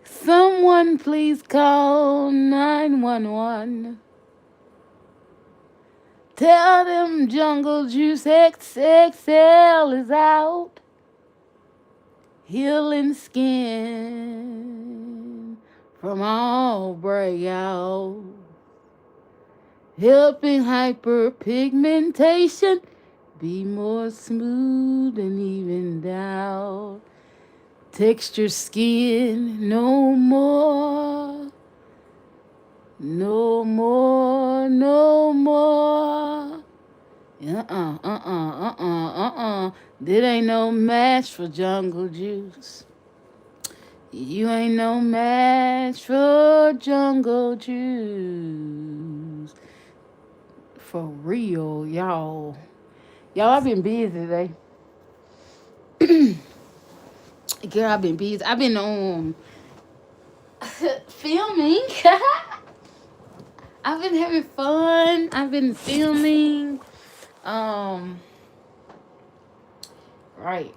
Someone please call 911. Tell them Jungle Juice XXL is out. Healing skin from all breakout. Helping hyperpigmentation be more smooth and evened out. Texture skin no more. No more, no more. This ain't no match for Jungle Juice. You ain't no match for Jungle Juice. For real, y'all. Y'all, I've been busy today. Girl, I've been busy. I've been on filming. I've been having fun. I've been filming. Um, right.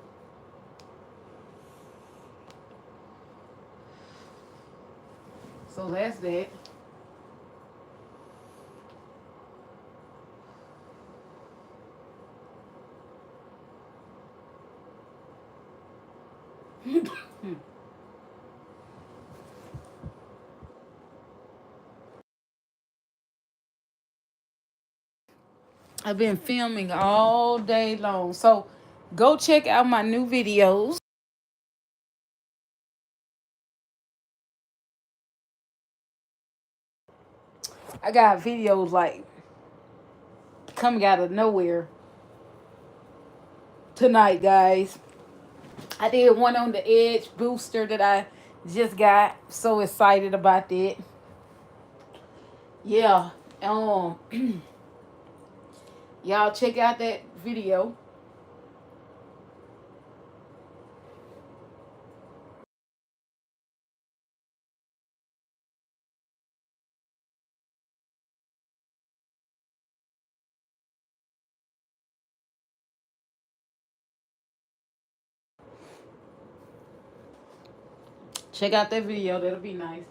So that's that. I've been filming all day long. So go check out my new videos. I got videos like coming out of nowhere tonight, guys. I did one on the Edge booster that I just got. So excited about that. Yeah. Um y'all check out that video. Check out that video. That'll be nice.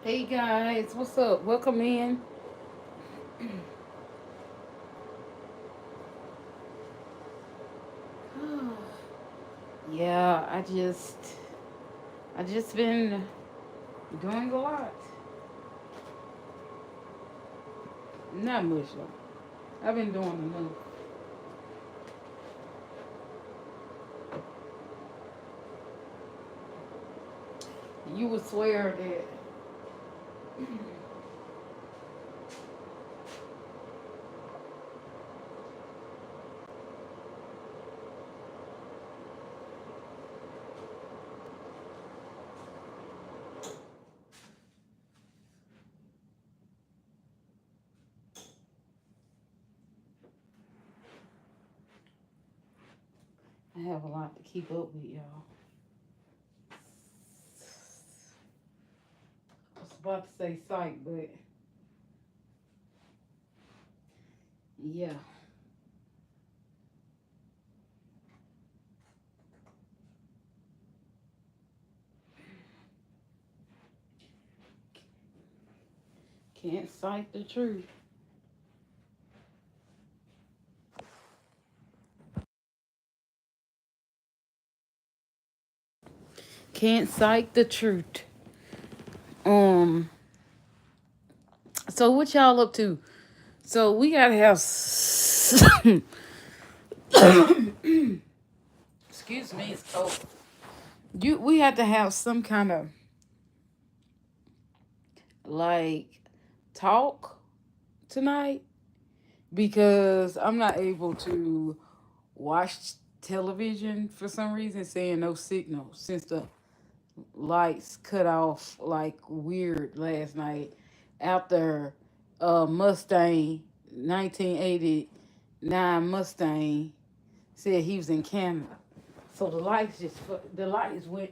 Hey guys, what's up? Welcome in. Yeah, I just been doing a lot. Not much though. I've been doing enough. You would swear that I have a lot to keep up with, y'all. I was about to say psych, but yeah. Can't cite the truth. Can't cite the truth. Um. So what y'all up to? So we gotta have. Excuse me, it's cold. We have to have some kind of like talk tonight because I'm not able to watch television for some reason, saying no signal since the lights cut off like weird last night after Mustang 1989 Mustang said he was in Canada. So the lights went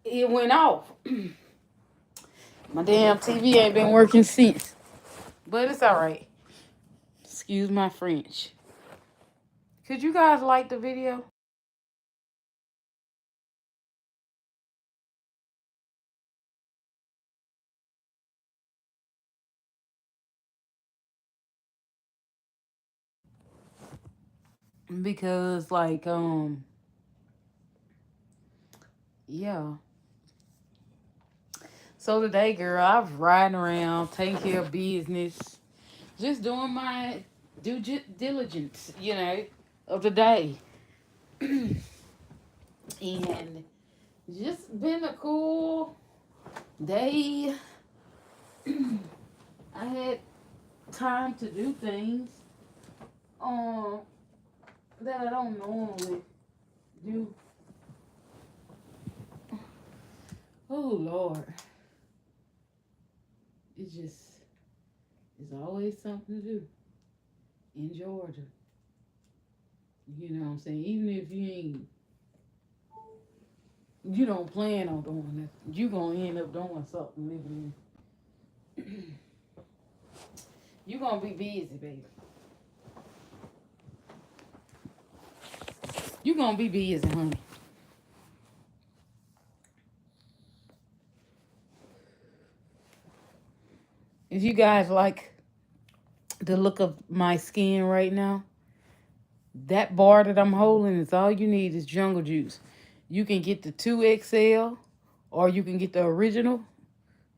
it went off. My damn TV ain't been working since. But it's all right. Excuse my French. Could you guys like the video? Because like yeah. So today, girl, I was riding around, taking care of business, just doing my diligence, of the day. And just been a cool day. I had time to do things um that I don't normally do. Oh Lord. It's just it's always something to do in Georgia. You know what I'm saying? Even if you don't plan on doing it, you gonna end up doing something living in. You gonna be busy, baby. You gonna be busy, honey. If you guys like the look of my skin right now, that bar that I'm holding is all you need is jungle juice. You can get the 2XL or you can get the original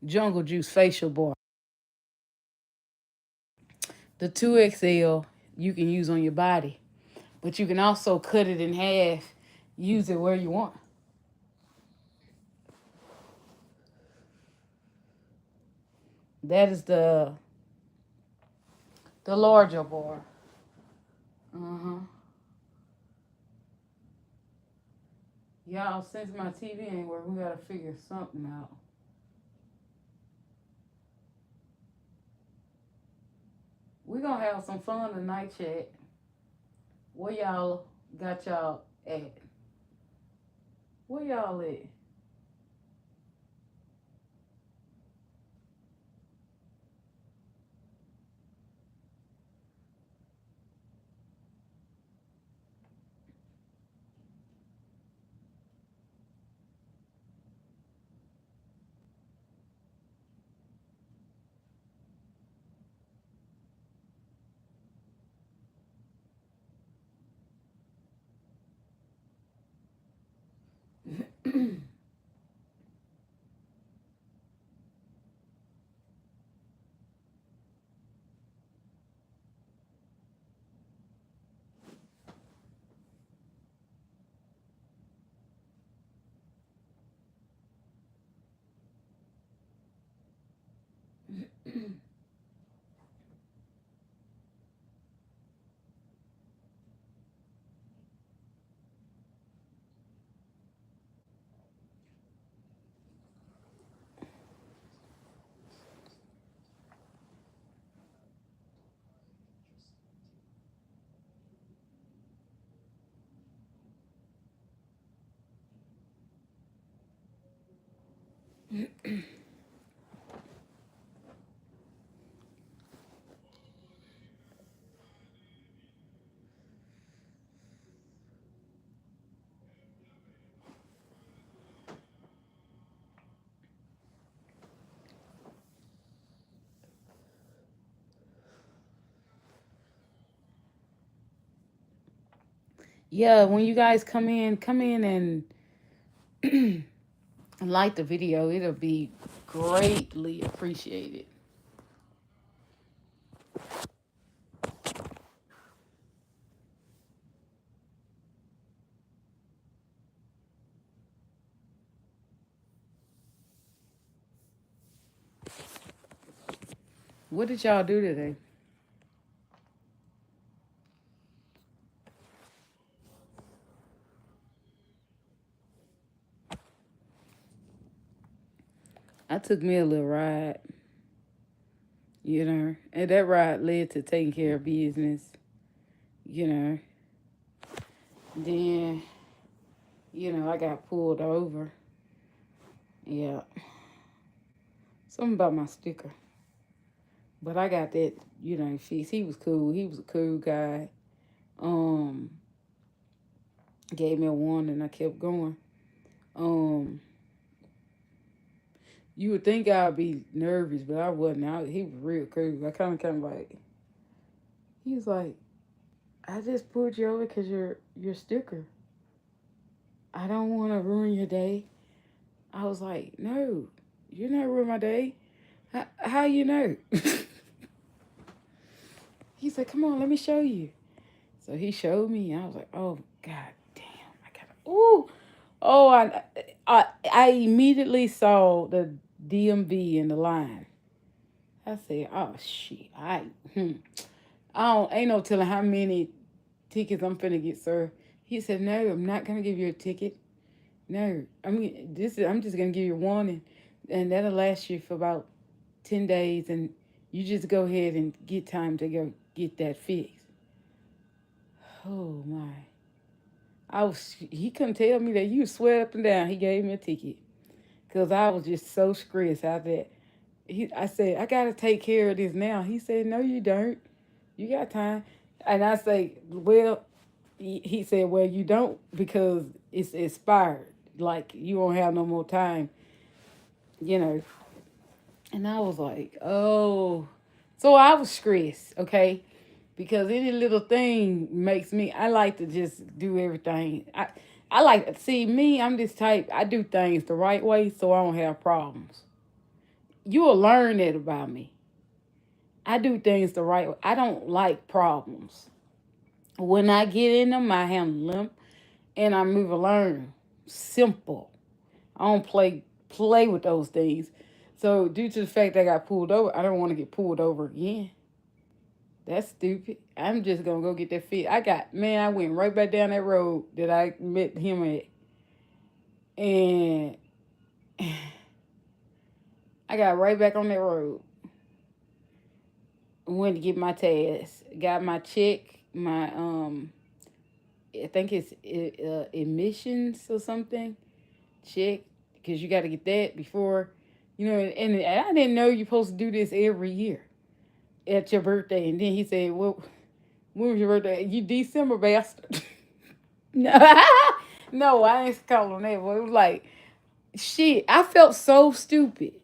jungle juice facial bar. The 2XL you can use on your body, but you can also cut it in half, use it where you want. That is the larger bar. Uh-huh. Y'all, since my TV ain't working, we gotta figure something out. We gonna have some fun tonight, chat. Where y'all got y'all at? Where y'all at? Yeah, when you guys come in and like the video. It'll be greatly appreciated. What did y'all do today? I took me a little ride, and that ride led to taking care of business, you know. Then, I got pulled over. Yeah, something about my sticker. But I got that, fixed. He was cool. He was a cool guy. Um, Gave me a warning. I kept going. Um, you would think I'd be nervous, but I wasn't. He was real cool. I kind of like. He was like, I just pulled you over because your sticker. I don't want to ruin your day. I was like, no, you're not ruining my day. How you know? He said, come on, let me show you. So he showed me. I was like, oh, God damn. I got to, ooh. Oh, I immediately saw the DMV in the line. I said, oh, shit. I don't, ain't no telling how many tickets I'm finna get, sir. He said, no, I'm not going to give you a ticket. No, I'm just gonna give you a warning, and that'll last you for about 10 days, and you just go ahead and get time to go get that fixed. Oh my! He couldn't tell me that. You sweat up and down. He gave me a ticket because I was just so stressed out that. I said, I gotta take care of this now. He said, no, you don't. You got time. And I say, well, he said, well, you don't because it's expired. Like, you won't have no more time, you know. And I was like, oh. So I was stressed, okay? Because any little thing makes me, I like to just do everything. I like, see, me, I'm this type, I do things the right way so I don't have problems. You will learn that about me. I do things the right way. I don't like problems. When I get in them, I handle them and I move along. Simple. I don't play with those things. So due to the fact that I got pulled over, I don't want to get pulled over again. That's stupid. I'm just gonna go get that fit. I went right back down that road that I met him at. And I got right back on that road. Went to get my test. Got my check, my I think it's emissions or something. Check, because you got to get that before, and I didn't know you're supposed to do this every year at your birthday. And then he said, well, when was your birthday? You December bastard. No, no, I ain't calling that. But it was like, shit, I felt so stupid.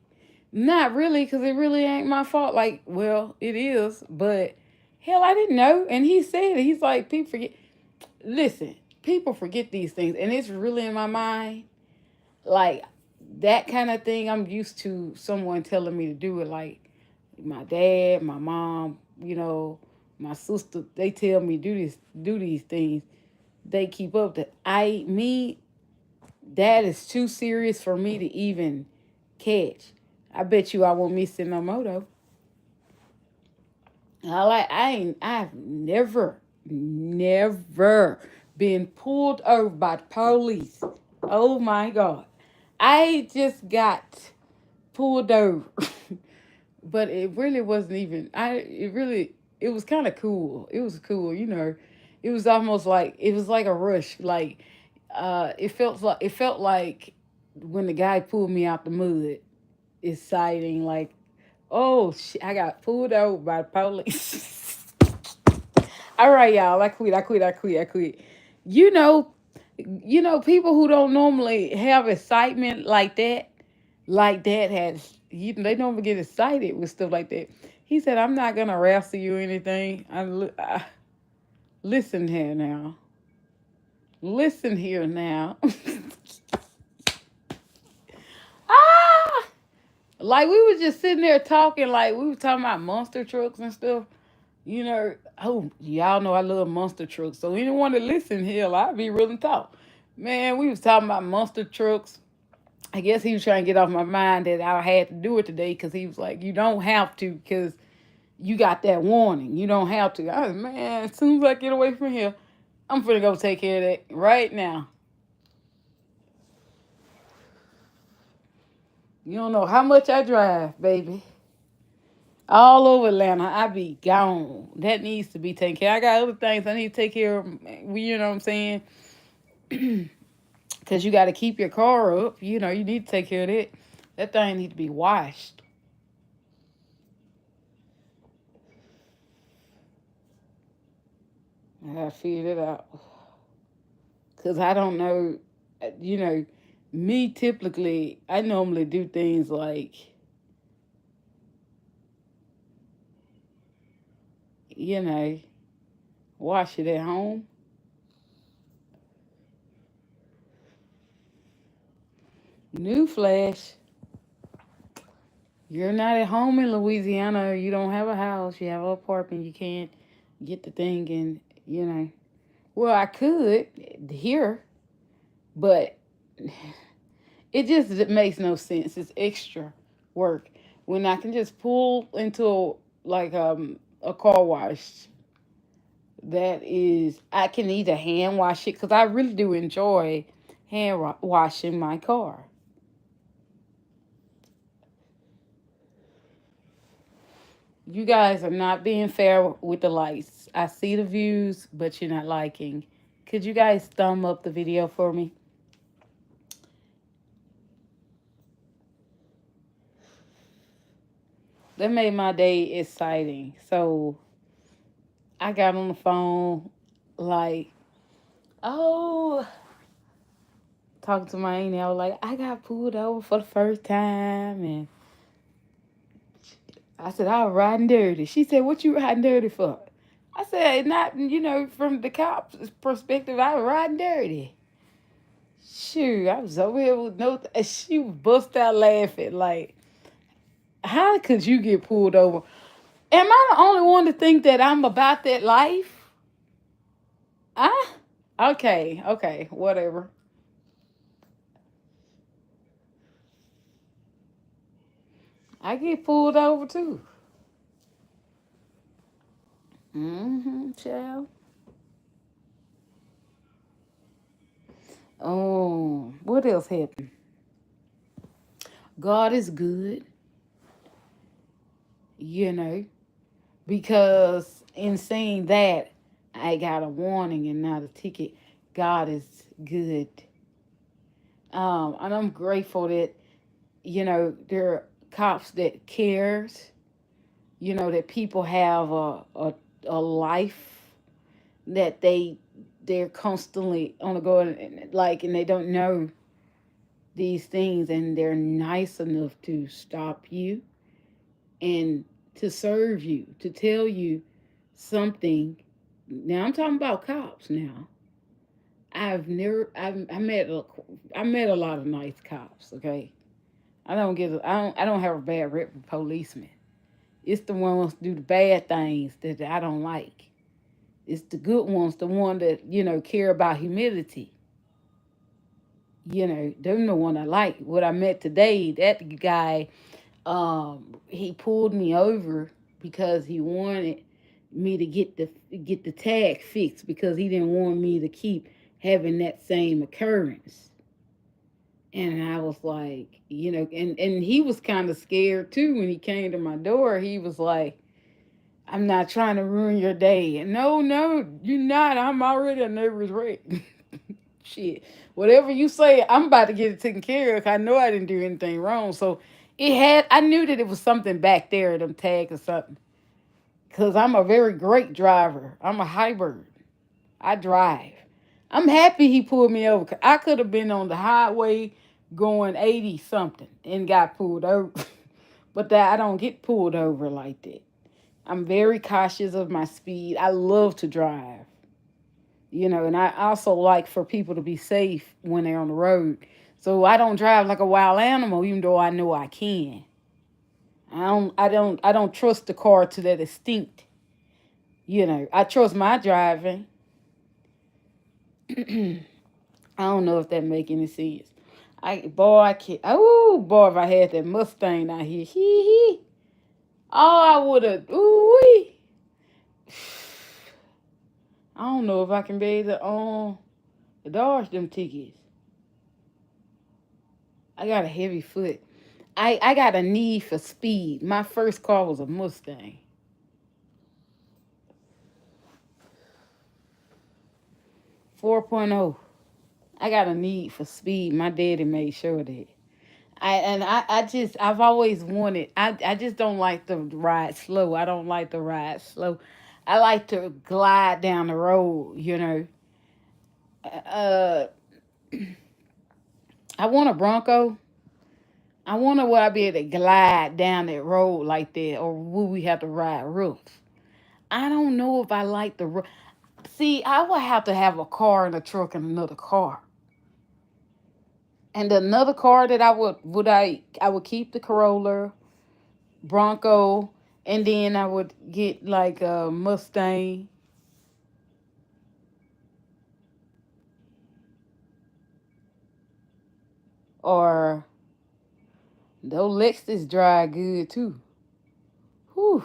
Not really, because it really ain't my fault. Like, well, it is, but hell, I didn't know. And he said it. He's like, people forget. Listen, people forget these things, and it's really in my mind. Like, that kind of thing, I'm used to someone telling me to do it. Like, my dad, my mom, my sister, they tell me do these things. They keep up that that is too serious for me to even catch. I bet you I won't miss it no more though. I've never been pulled over by the police. Oh my God. I just got pulled over. But it really wasn't even it was kind of cool. It was cool. It was almost like it was like a rush. Like it felt like when the guy pulled me out the mud, exciting, like, oh, shit, I got pulled over by the police. All right, y'all, I quit. You know, people who don't normally have excitement like that has, they don't get excited with stuff like that. He said, "I'm not gonna wrestle you or anything. Listen here now. Listen here now." Ah! Like we was just sitting there talking, like we were talking about monster trucks and stuff. Oh, y'all know I love monster trucks. So anyone that listen here, I'll be real and talk. Man, we was talking about monster trucks. I guess he was trying to get off my mind that I had to do it today because he was like, you don't have to because you got that warning. You don't have to. I was, man, as soon as I get away from here, I'm finna go take care of that right now. You don't know how much I drive, baby. All over Atlanta, I be gone. That needs to be taken care of. I got other things I need to take care of. You know what I'm saying? Because you got to keep your car up. You need to take care of that. That thing needs to be washed. I got to figure that out. Because I don't know, you know, me typically, I normally do things like, you know, wash it at home. Newsflash, you're not at home in Louisiana. You don't have a house. You have an apartment. You can't get the thing in. Well, I could here, but it makes no sense. It's extra work when I can just pull into like a car wash. That is, I can either hand wash it because I really do enjoy washing my car. You guys are not being fair with the lights. I see the views, but you're not liking. Could you guys thumb up the video for me? That made my day exciting. So I got on the phone, like, oh, talking to my auntie. I was like, I got pulled over for the first time. And I said, I was riding dirty. She said, what you riding dirty for? I said, not, from the cops' perspective, I was riding dirty. Shoot, I was over here with no. She bust out laughing. Like, how could you get pulled over? Am I the only one to think that I'm about that life? Ah, okay, whatever. I get pulled over too. Child. Oh, what else happened? God is good, you know, because in saying that, I got a warning and not a ticket. God is good. And I'm grateful that, there are cops that cares, that people have a life that they're constantly on the go and they don't know these things and they're nice enough to stop you and to serve you, to tell you something. Now I'm talking about cops now. I met a lot of nice cops, okay? I don't have a bad rep with policemen. It's the ones who do the bad things that I don't like. It's the good ones, the one that, care about humility. They're the one I like. What I met today, that guy, he pulled me over because he wanted me to get the tag fixed because he didn't want me to keep having that same occurrence. And I was like, and he was kind of scared too when he came to my door. He was like, I'm not trying to ruin your day. And no, you're not. I'm already a nervous wreck. Shit, whatever you say, I'm about to get it taken care of. 'Cause I know I didn't do anything wrong. So I knew that it was something back there, them tags or something. Cause I'm a very great driver. I'm a hybrid. I drive. I'm happy he pulled me over. 'Cause I could have been on the highway going 80 something and got pulled over. But that I don't get pulled over like that. I'm very cautious of my speed. I love to drive. And I also like for people to be safe when they're on the road. So I don't drive like a wild animal, even though I know I can. I don't trust the car to that extent. I trust my driving. I don't know if that make any sense. I can't. Oh boy, if I had that Mustang out here, hee hee. Oh, I would have. Ooh wee. I don't know if I can be able to dodge them tickets. I got a heavy foot. I got a need for speed. My first car was a Mustang. 4.0. I got a need for speed. My daddy made sure of that. I've always wanted. I just don't like to ride slow. I don't like to ride slow. I like to glide down the road. Uh, I want a Bronco. I wonder will I be able to glide down that road like that, or will we have to ride rough? I don't know if I like the. See, I would have to have a car and a truck and another car. And another car that I would keep the Corolla, Bronco, and then I would get like a Mustang or those Lexus drive good too. Whew.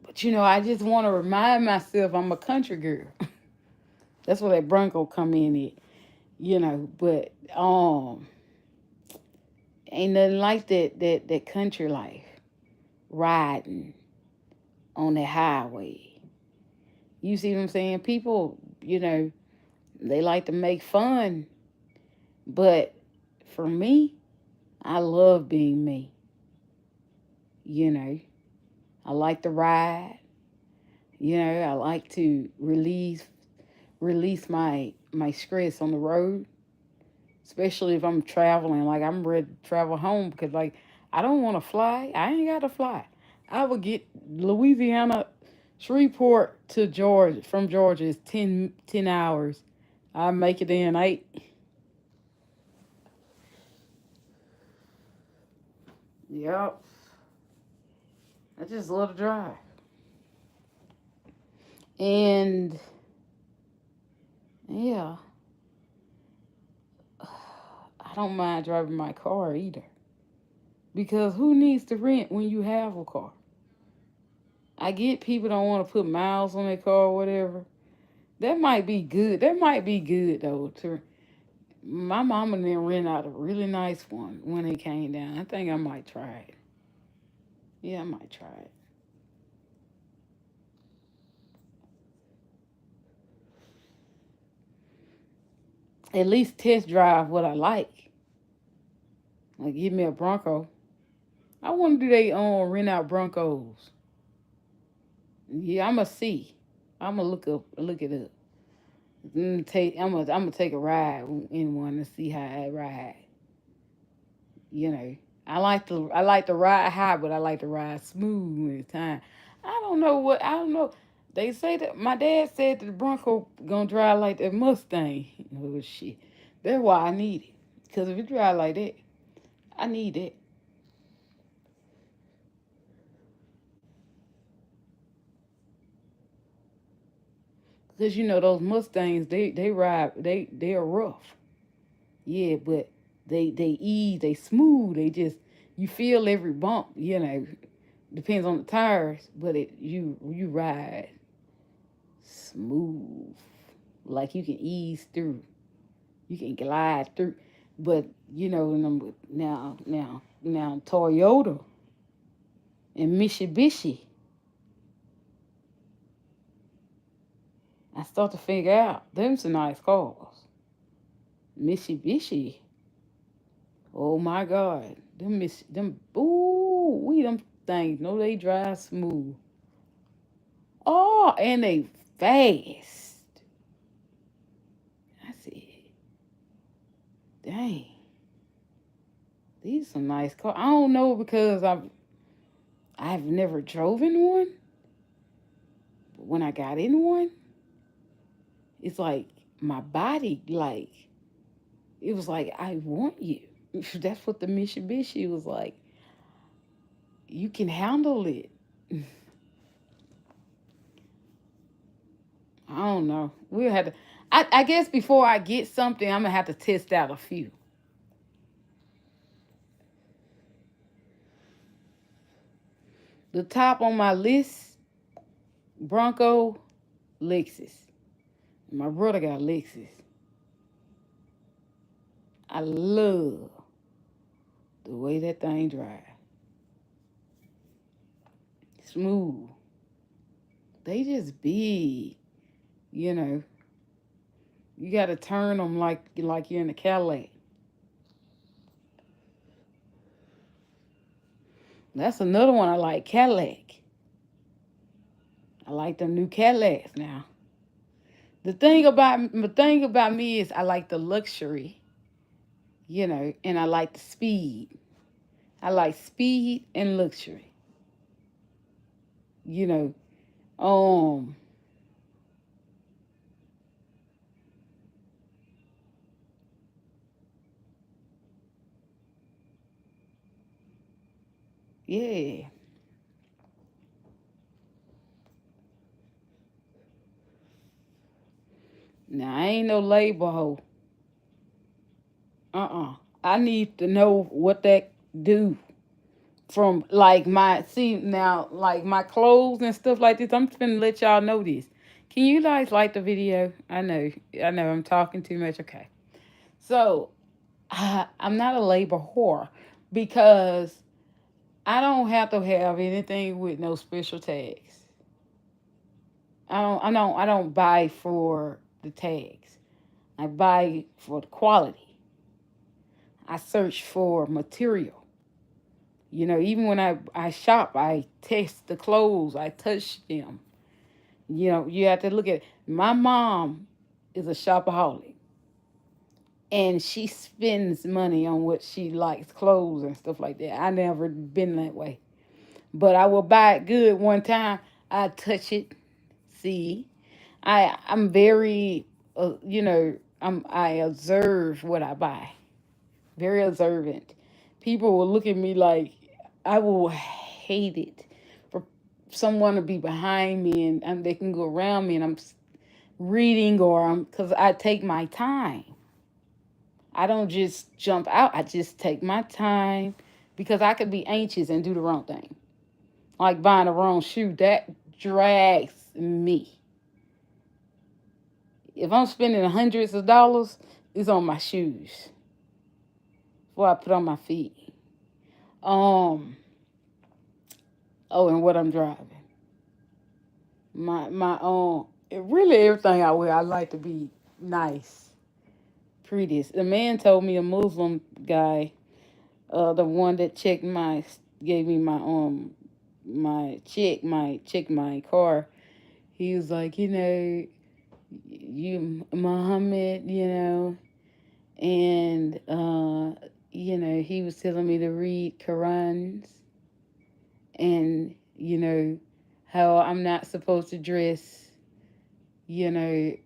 But I just want to remind myself I'm a country girl. That's where that Bronco come in But ain't nothing like that country life riding on the highway. You see what I'm saying? People, they like to make fun, but for me, I love being me. You know, I like to ride. I like to release my stress on the road, especially if I'm traveling. Like I'm ready to travel home because like I don't want to fly. I ain't got to fly. I would get Louisiana, Shreveport to Georgia. From Georgia is 10 hours. I make it in 8. Yep. I just love to drive. And yeah, I don't mind driving my car either. Because who needs to rent when you have a car? I get people don't want to put miles on their car or whatever. That might be good. That might be good though. My mama then rent out a really nice one when it came down. I think I might try it. Yeah, I might try it. At least test drive what I like. Like give me a Bronco. I want to do they rent out Broncos. Yeah, I'ma see. I'ma look it up. I'm gonna take a ride in one and see how I ride. You know, I like to ride high, but I like to ride smooth when it's time. I don't know. They say that my dad said that the Bronco gonna drive like that Mustang. Oh shit, that's why I need it. Cause if it drive like that, I need it. Cause those Mustangs, they ride, they are rough. Yeah, but they ease, they smooth. They just you feel every bump. Depends on the tires, but you ride smooth, like you can ease through, you can glide through. But now Toyota and Mitsubishi, I start to figure out them some nice cars. Mitsubishi. Oh my God. Them ooh, we them things. No, they drive smooth. Oh, and they fast. I said, dang, these some nice cars. I don't know because I've never drove in one, but when I got in one, it's like my body like it was like I want you. That's what the Mitsubishi was like. You can handle it. I don't know. We'll have to. I guess before I get something, I'm gonna have to test out a few. The top on my list, Bronco, Lexus. My brother got Lexus. I love the way that thing drive. Smooth. They just big, you know. You gotta turn them like you're in a Cadillac. That's another one I like, Cadillac. I like them new Cadillacs now. The thing about me is I like the luxury, and I like the speed. I like speed and luxury. You know, um, yeah. Now I ain't no label hoe. I need to know what that do from like my see now like my clothes and stuff like this. I'm finna let y'all know this. Can you guys like the video? I know I'm talking too much. Okay. So I'm not a labor whore because I don't have to have anything with no special tags. I don't buy for the tags. I buy for the quality. I search for material. Even when I shop, I test the clothes, I touch them. You have to look at it. My mom is a shopaholic and she spends money on what she likes, clothes and stuff like that. I never been that way. But I will buy it good one time. I touch it, see. I'm very I observe what I buy. Very observant. People will look at me like I will hate it for someone to be behind me and they can go around me and I'm reading or I'm because I take my time. I don't just jump out. I just take my time because I could be anxious and do the wrong thing. Like buying the wrong shoe, that drags me. If I'm spending hundreds of dollars, it's on my shoes before I put on my feet. Um. Oh, and what I'm driving. Really everything I wear, I like to be nice, pretty. The man told me a Muslim guy, the one that gave me my car. He was like, you Muhammad, and he was telling me to read Qurans and how I'm not supposed to dress, you know,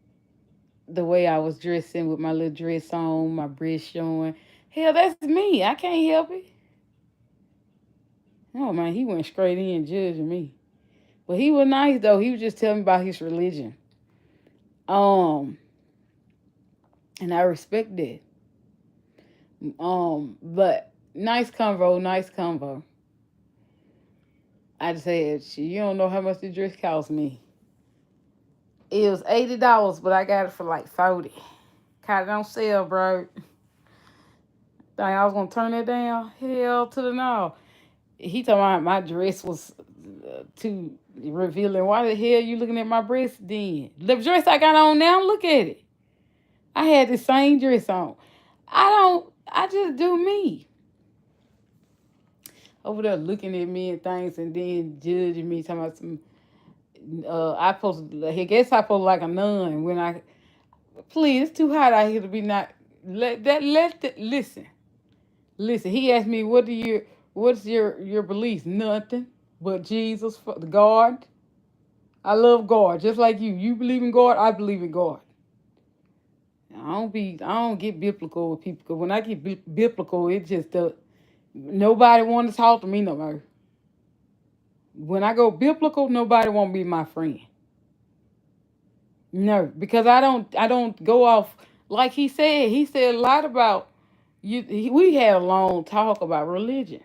the way I was dressing with my little dress on, my breast showing. Hell, that's me. I can't help it. Oh man, he went straight in judging me. But he was nice though. He was just telling me about his religion. Um, and I respect that. But nice convo, nice convo. I said, you don't know how much the dress cost me. It was $80, but I got it for like 40. Caught it on sale, bro. Think I was gonna turn it down? Hell to the no. He told me my dress was too revealing. Why the hell you looking at my breast then? The dress I got on now, look at it. I had the same dress on. I just do me. Over there looking at me and things and then judging me, talking about some, I supposed to, I guess I supposed like a nun when I, please, it's too hot out here to be not, listen. Listen, he asked me, what's your beliefs? Nothing but Jesus, for the God. I love God, just like you. You believe in God, I believe in God. I don't get biblical with people. Cause when I get biblical, it just nobody want to talk to me no more. When I go biblical, nobody want to be my friend. No, because I don't go off like he said. He said a lot about you. We had a long talk about religion.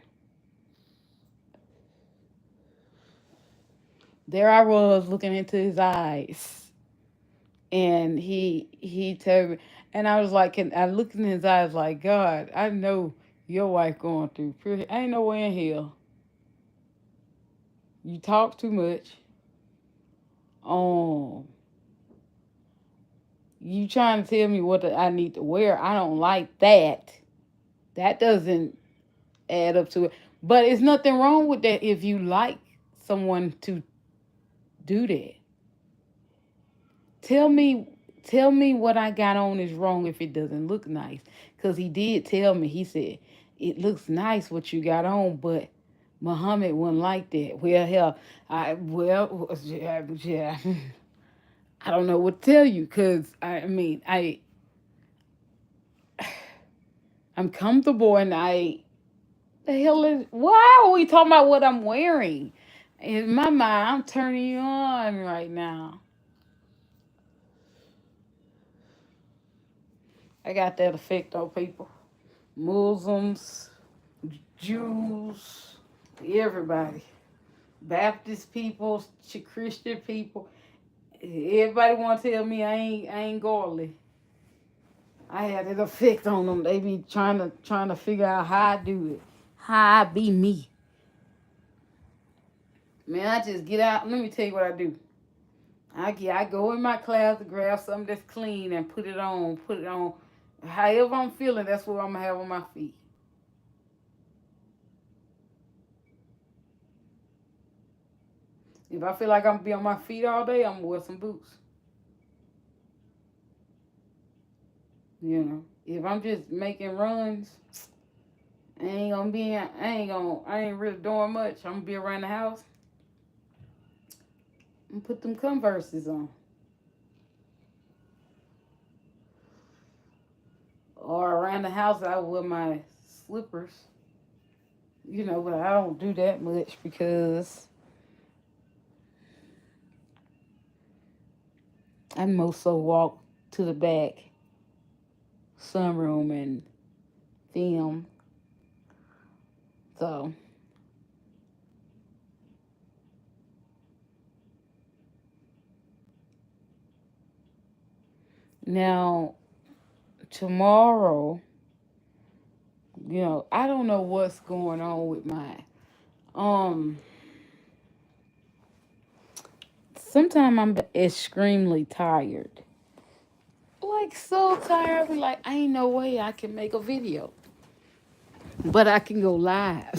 There I was looking into his eyes, and he told me, and I was like, I looked in his eyes like, God, I know your wife going through. Ain't no way in hell. You talk too much. Um, you trying to tell me what I need to wear? I don't like that. That doesn't add up to it. But it's nothing wrong with that if you like someone to do that. Tell me tell me what I got on is wrong if it doesn't look nice. Cause he did tell me, he said, it looks nice what you got on, but Muhammad wouldn't like that. Well hell, yeah. I don't know what to tell you, cause I mean I'm comfortable and the hell is why are we talking about what I'm wearing? In my mind, I'm turning you on right now. I got that effect on people. Muslims, Jews, everybody. Baptist people, Christian people. Everybody want to tell me I ain't godly. I had an effect on them. They be trying to figure out how I do it, how I be me. Man, I just get out. Let me tell you what I do. I go in my class to grab something that's clean and put it on. Put it on. However I'm feeling, that's what I'm gonna have on my feet. If I feel like I'm gonna be on my feet all day, I'm gonna wear some boots. You know, if I'm just making runs, I ain't really doing much. I'm gonna be around the house and put them Converses on, or around the house I wear my slippers. You know, but I don't do that much because I mostly walk to the back sunroom and film. So now tomorrow, I don't know what's going on with my um. Sometimes I'm extremely tired, like so tired. I be like, ain't no way I can make a video, but I can go live.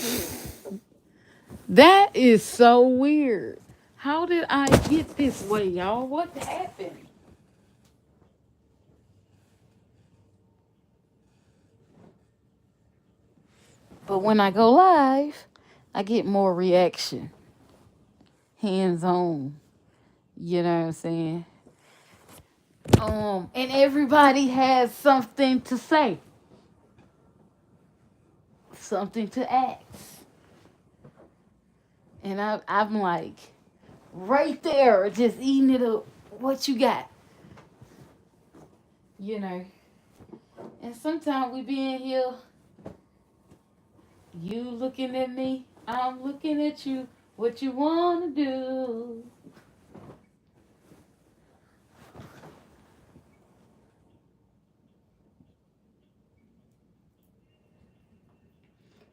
That is so weird. How did I get this way, y'all? What happened? But when I go live, I get more reaction, hands on. You know what I'm saying? And everybody has something to say, something to ask, and I'm like right there, just eating it up. What you got? You know. And sometimes we be in here, you looking at me, I'm looking at you. What you wanna do?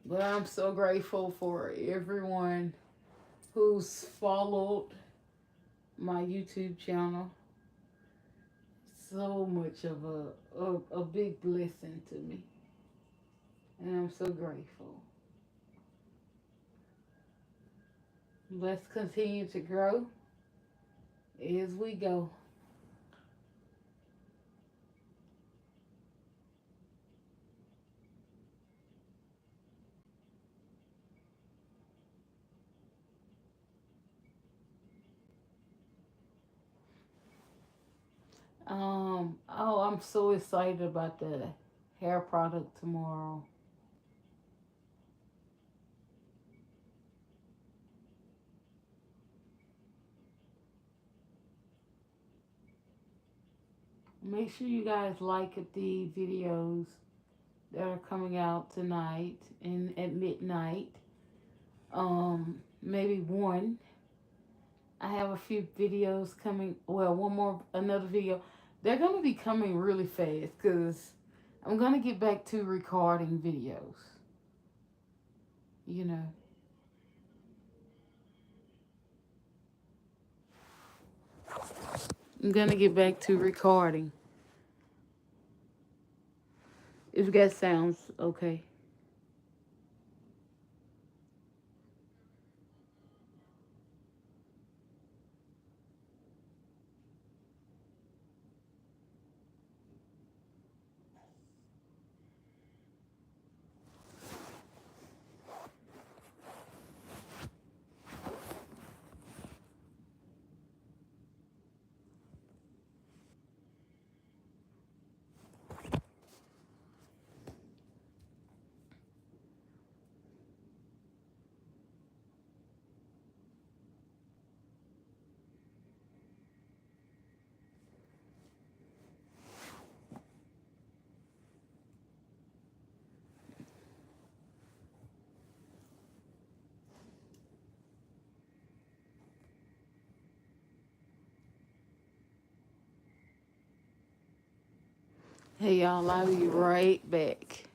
But I'm so grateful for everyone who's followed my YouTube channel. So much of a big blessing to me. And I'm so grateful. Let's continue to grow as we go. Oh, I'm so excited about the hair product tomorrow. Make sure you guys like the videos that are coming out tonight and at midnight. Maybe one. I have a few videos coming. Well, one more, another video. They're gonna be coming really fast because I'm gonna get back to recording videos. You know, I'm gonna get back to recording. If that sounds okay. Hey y'all, I'll be right back.